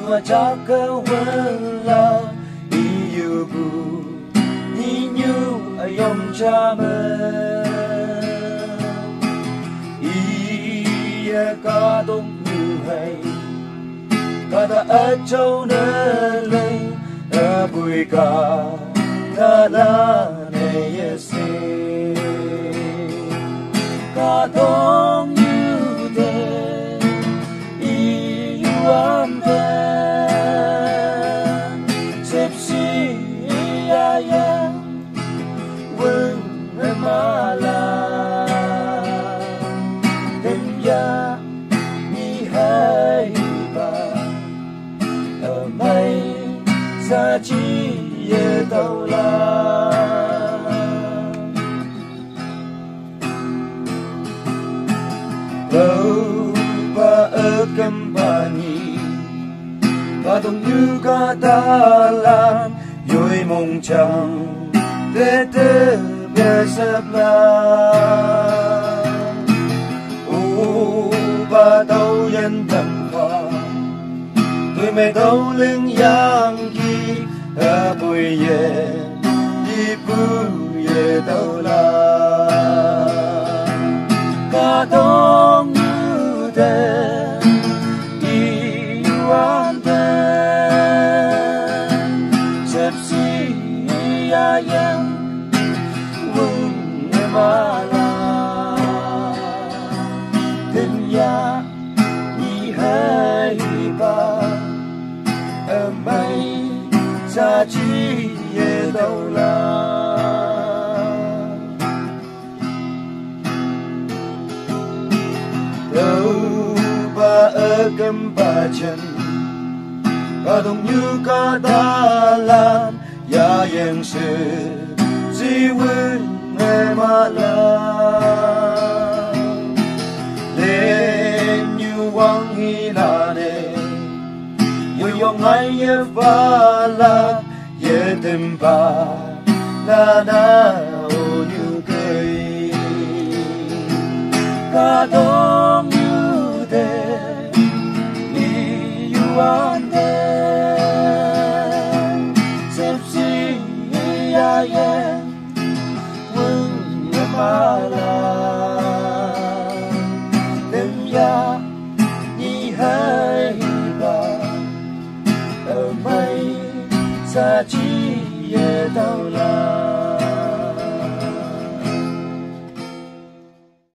Majaka wala iyubu Ninyu ayom chama Iya kadong nuhay Kada achaw na lay Abuy ka Nala na yasi Kadong nude Iyuam den Sipsi iya Weng remala Denya ni hai ba Amai sa chi ye tau la Đâu ba kembani Ba dong như ca ta lan Yoi mong chang Để tế bè sắp la Ô ba tàu yên tâm hoa Tôi mẹ tàu lưng yang kỳ Ở bùi ye Đi bùi ye tàu la Cả đông như thế Đi hoàn tên Xếp xì ya yang Vung em à la Tình ya Nhi hai ba Ở mây Sa chi ye đâu la Đâu ba cầm ba chân Ba đồng như ca ta lan Ya yang sư Di vun em à la Lên như wang hi la ne Yo yong ai ye va la Ye tim ba La na o như cây Cả đông như thế Đi yu an đen Xếp xì ya ye Vâng em à la Đêm ya Nhi hai ba Ở mây Sa chi ye tao la